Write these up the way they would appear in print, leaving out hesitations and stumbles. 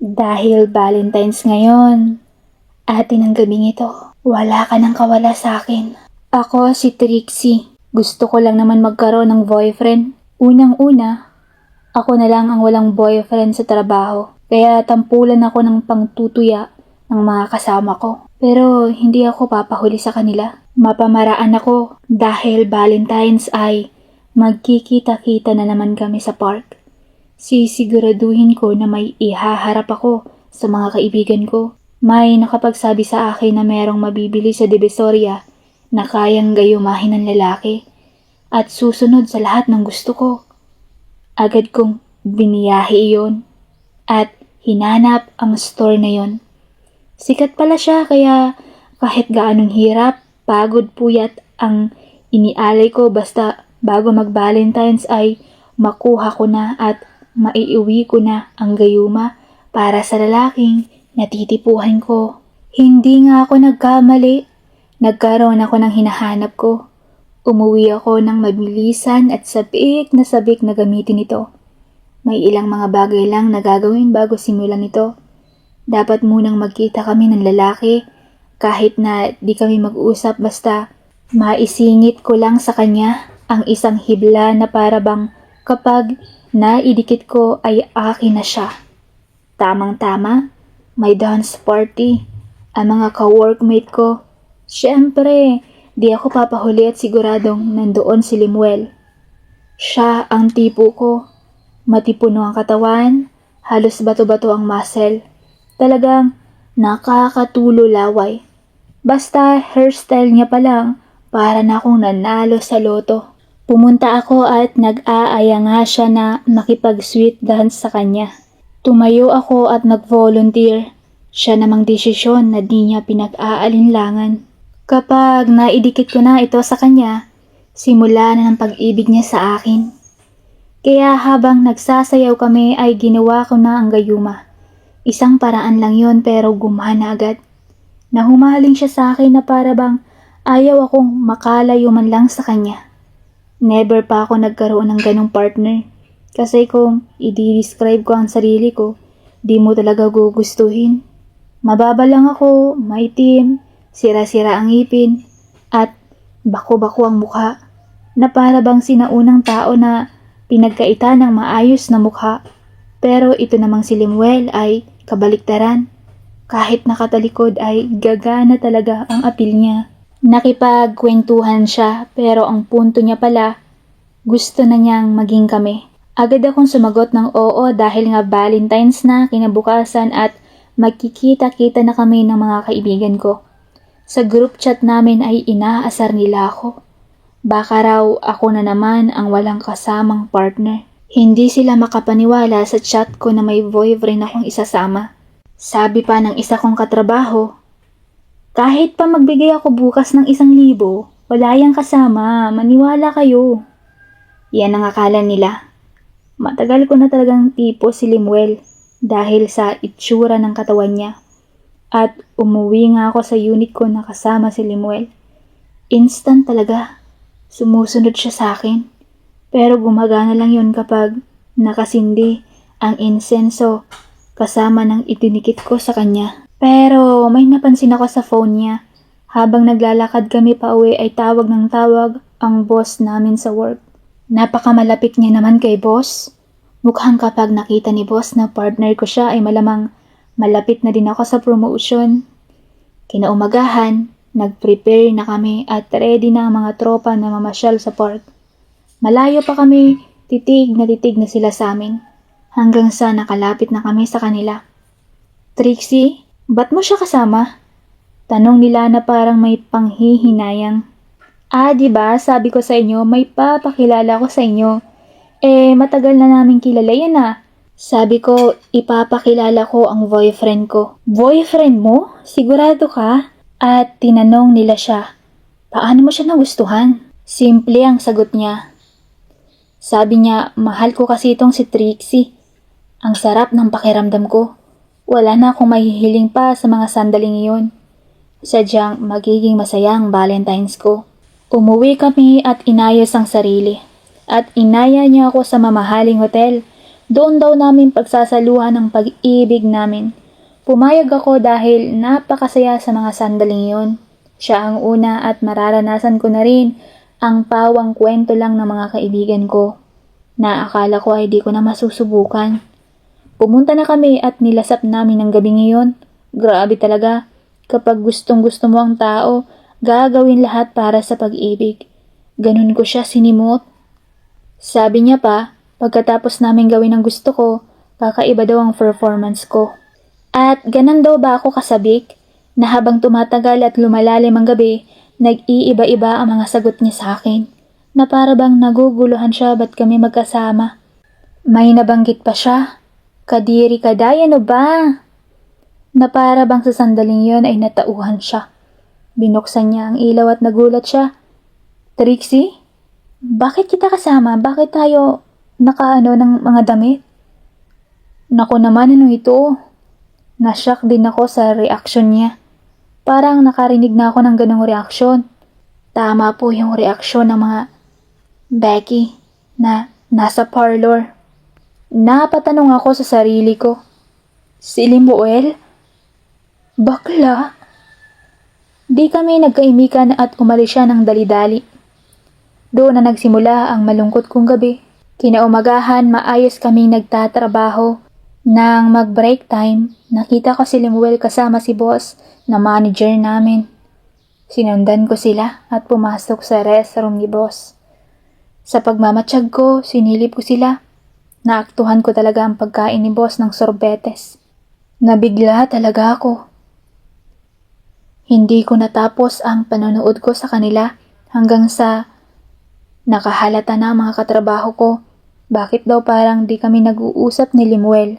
Dahil Valentine's ngayon, atin ang gabing ito. Wala ka nang kawala sa akin. Ako si Trixie. Gusto ko lang naman magkaroon ng boyfriend. Unang-una, ako na lang ang walang boyfriend sa trabaho. Kaya tampulan ako ng pangtutuya ng mga kasama ko. Pero hindi ako papahuli sa kanila. Mapamaraan ako dahil Valentine's ay magkikita-kita na naman kami sa park. Sisiguraduhin ko na may ihaharap ako sa mga kaibigan ko. May nakapagsabi sa akin na merong mabibili sa Divisoria na kayang gayumahin ng lalaki at susunod sa lahat ng gusto ko. Agad kong biniyahe iyon at hinanap ang store na yon. Sikat pala siya kaya kahit gaanong hirap, pagod, puyat ang inialay ko basta bago mag-Valentine's ay makuha ko na at maiuwi ko na ang gayuma para sa lalaking natitipuhan ko. Hindi nga ako nagkamali. Nagkaroon ako ng hinahanap ko. Umuwi ako ng mabilisan at sabik na gamitin ito. May ilang mga bagay lang na gagawin bago simulan ito. Dapat munang magkita kami ng lalaki kahit na di kami mag-usap basta maisingit ko lang sa kanya ang isang hibla na para bang kapag naidikit ko ay akin na siya. Tamang-tama, may dance party. Ang mga ka-workmate ko. Siyempre, di ako papahuli at siguradong nandoon si Limuel. Siya ang tipo ko. Matipuno ang katawan, halos bato-bato ang muscle. Talagang nakakatulo laway. Basta hairstyle niya pa lang, para na akong nanalo sa loto. Pumunta ako at nag-aaya nga siya na makipag-sweet dance sa kanya. Tumayo ako at nag-volunteer. Siya namang desisyon na di niya pinag-aalinlangan. Kapag naidikit ko na ito sa kanya, simula na ng pag-ibig niya sa akin. Kaya habang nagsasayaw kami ay ginawa ko na ang gayuma. Isang paraan lang yon pero gumana agad. Nahumaling siya sa akin na para bang ayaw akong makalayo man lang sa kanya. Never pa ako nagkaroon ng ganong partner. Kasi kung i-describe ko ang sarili ko, di mo talaga gugustuhin. Mababa lang ako, maitim, sira-sira ang ngipin, at bako-bako ang mukha. Na para bang sinaunang tao na pinagkaitan ng maayos na mukha. Pero ito namang si Limuel ay kabaliktaran. Kahit nakatalikod ay gagana talaga ang apil niya. Nakipagkwentuhan siya pero ang punto niya pala, gusto na niyang maging kami. Agad akong sumagot ng oo dahil nga Valentine's na kinabukasan at magkikita-kita na kami ng mga kaibigan ko. Sa group chat namin ay inaasar nila ako. Baka raw ako na naman ang walang kasamang partner. Hindi sila makapaniwala sa chat ko na may boyfriend akong isasama. Sabi pa ng isa kong katrabaho, kahit pa magbigay ako bukas ng 1,000, wala yang kasama, maniwala kayo. Yan ang akala nila. Matagal ko na talagang tipo si Limuel dahil sa itsura ng katawan niya. At umuwi nga ako sa unit ko na kasama si Limuel. Instant talaga. Sumusunod siya sa akin. Pero gumagana lang yun kapag nakasindi ang insenso kasama ng itinikit ko sa kanya. Pero may napansin ako sa phone niya. Habang naglalakad kami pa uwi ay tawag ng tawag ang boss namin sa work. Napakamalapit niya naman kay boss. Mukhang kapag nakita ni boss na partner ko siya ay malamang malapit na din ako sa promotion. Kinaumagahan, nag-prepare na kami at ready na ang mga tropa na mamasyal sa park. Malayo pa kami, titig na sila sa amin. Hanggang sa nakalapit na kami sa kanila. Trixie, ba't mo siya kasama? Tanong nila na parang may panghihinayang. Diba, sabi ko sa inyo, may papakilala ko sa inyo. Matagal na namin kilala yan Sabi ko, ipapakilala ko ang boyfriend ko. Boyfriend mo? Sigurado ka? At tinanong nila siya, paano mo siya nagustuhan? Simple ang sagot niya. Sabi niya, mahal ko kasi itong si Trixie. Ang sarap ng pakiramdam ko. Wala na akong mahihiling pa sa mga sandaling iyon. Sadyang magiging masaya ang Valentine's ko. Umuwi kami at inayos ang sarili. At inaya niya ako sa mamahaling hotel Doon daw namin pagsasaluhan ang pag-ibig namin. Pumayag ako dahil napakasaya sa mga sandaling yon. Siya ang una at mararanasan ko na rin ang pawang kwento lang ng mga kaibigan ko na akala ko ay di ko na masusubukan. Pumunta na kami at nilasap namin ang gabi ngayon. Grabe talaga. Kapag gustong gusto mo ang tao, gagawin lahat para sa pag-ibig. Ganun ko siya sinimot. Sabi niya pa, pagkatapos namin gawin ang gusto ko, kakaiba daw ang performance ko. At ganun daw ba ako kasabik, na habang tumatagal at lumalalim ang gabi, nag-iiba-iba ang mga sagot niya sa akin, na para bang naguguluhan siya ba't kami magkasama. May nabanggit pa siya, kadiri kadaya no ba? Na para bang sa sandaling yon ay natauhan siya. Binuksan niya ang ilaw at nagulat siya. Trixie? Bakit kita kasama? Bakit tayo nakaano ng mga damit? Naku naman, ano ito? Nashock din ako sa reaksyon niya. Parang nakarinig na ako ng ganong reaksyon. Tama po yung reaksyon ng mga Becky na nasa parlor. Napatanong ako sa sarili ko. Si Limuel? Bakla? Di kami nagkaimikan at umalis siya ng dali-dali. Doon na nagsimula ang malungkot kong gabi. Kinaumagahan, maayos kaming nagtatrabaho. Nang mag-break time, nakita ko si Limuel kasama si boss na manager namin. Sinundan ko sila at pumasok sa restroom ni boss. Sa pagmamatsyag ko, sinilip ko sila. Naaktuhan ko talaga ang pagkain ni boss ng sorbetes. Nabigla talaga ako. Hindi ko natapos ang panonood ko sa kanila hanggang sa nakahalata na ang mga katrabaho ko. Bakit daw parang di kami nag-uusap ni Limuel?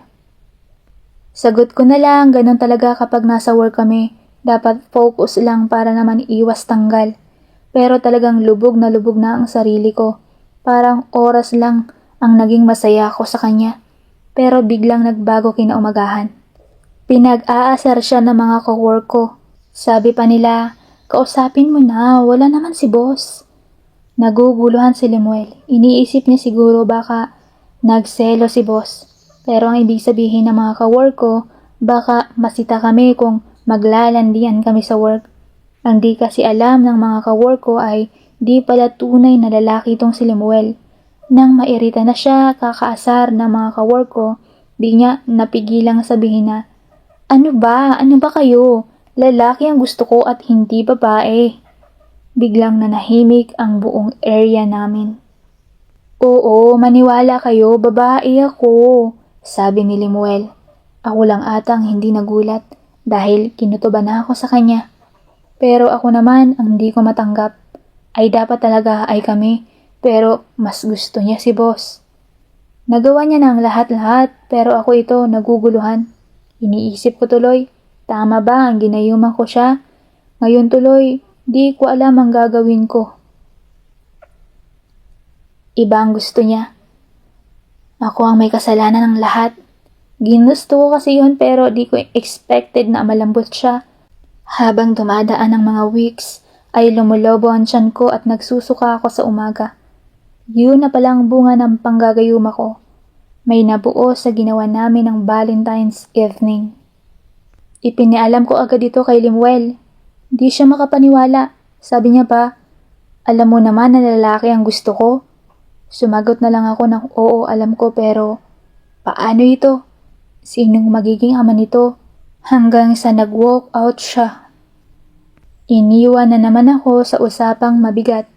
Sagot ko na lang, ganun talaga kapag nasa work kami. Dapat focus lang para naman iwas tanggal. Pero talagang lubog na ang sarili ko. Parang oras lang ang naging masaya ko sa kanya. Pero biglang nagbago kinaumagahan. Pinag-aasar siya ng mga cowork ko. Sabi pa nila, kausapin mo na, wala naman si boss. Naguguluhan si Limuel. Iniisip niya siguro baka nagselo si boss. Pero ang ibig sabihin ng mga ka-work ko, baka masita kami kung maglalandian kami sa work. Ang di kasi alam ng mga ka-work ko ay di pala tunay na lalaki itong si Limuel. Nang mairita na siya kakaasar ng mga ka-work ko, di niya napigilang sabihin na, Ano ba kayo? Lalaki ang gusto ko at hindi babae. Biglang nanahimik ang buong area namin. Oo, maniwala kayo, babae ako. Sabi ni Limuel. Ako lang atang hindi nagulat dahil kinutuban na ako sa kanya. Pero ako naman ang hindi ko matanggap. Ay dapat talaga ay kami, pero mas gusto niya si boss. Nagawa niya ng lahat-lahat pero ako ito naguguluhan. Iniisip ko tuloy, tama ba ang ginayuman ko siya? Ngayon tuloy, di ko alam ang gagawin ko. Iba ang gusto niya. Ako ang may kasalanan ng lahat. Ginusto ko kasi yun pero di ko expected na malambot siya. Habang dumadaan ang mga weeks, ay lumulobo ang tiyan ko at nagsusuka ako sa umaga. Yun na palang bunga ng panggagayuma ko. May nabuo sa ginawa namin ng Valentine's evening. Ipinialam ko agad ito kay Limuel. Di siya makapaniwala. Sabi niya pa, alam mo naman na lalaki ang gusto ko. Sumagot na lang ako ng oo, alam ko pero paano ito? Sinong magiging ama nito? Hanggang sa nag-walk out siya. Iniwan na naman ako sa usapang mabigat.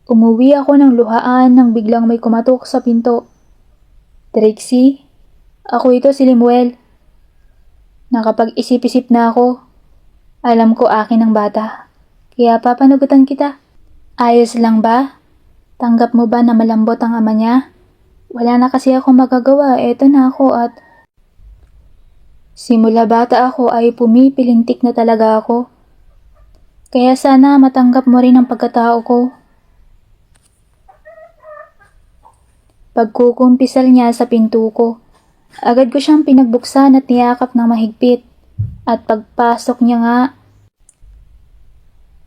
Umuwi ako ng luhaan nang biglang may kumatok sa pinto. Trixie, ako ito si Limuel. Nakapag-isip-isip na ako. Alam ko akin ang bata. Kaya papanagutan kita. Ayos lang ba? Tanggap mo ba na malambot ang ama niya? Wala na kasi ako magagawa, eto na ako at simula bata ako ay pumipilintik na talaga ako. Kaya sana matanggap mo rin ang pagkatao ko. Pagkukumpisal niya sa pinto ko, agad ko siyang pinagbuksan at niyakap ng mahigpit. At pagpasok niya nga,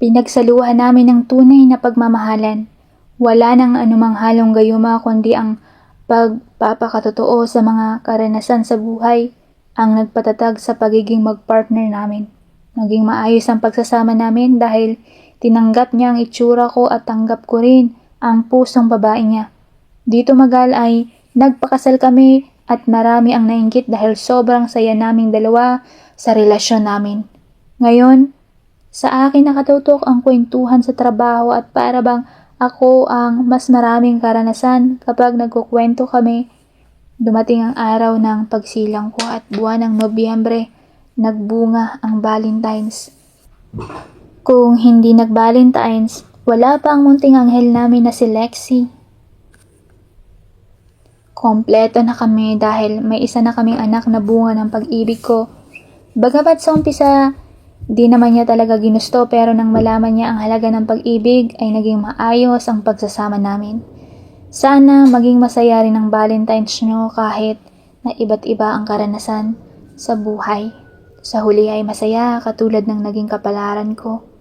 pinagsaluhan namin ng tunay na pagmamahalan. Wala nang anumang halong gayuma kundi ang pagpapakatotoo sa mga karanasan sa buhay ang nagpatatag sa pagiging magpartner namin. Naging maayos ang pagsasama namin dahil tinanggap niya ang itsura ko at tanggap ko rin ang pusong babae niya. Dito magal ay nagpakasal kami at marami ang nainggit dahil sobrang saya naming dalawa sa relasyon namin. Ngayon, sa akin nakatutok ang kwentuhan sa trabaho at para bang ako ang mas maraming karanasan kapag nagkukwento kami. Dumating ang araw ng pagsilang ko at buwan ng Nobyembre, nagbunga ang Valentine's. Kung hindi nag-Valentine's, wala pa ang munting anghel namin na si Lexi. Kompleto na kami dahil may isa na kaming anak na bunga ng pag-ibig ko. Bagamat sa umpisa, di naman niya talaga ginusto pero nang malaman niya ang halaga ng pag-ibig ay naging maayos ang pagsasama namin. Sana maging masaya rin ang Valentine's nyo kahit na iba't iba ang karanasan sa buhay. Sa huli ay masaya katulad ng naging kapalaran ko.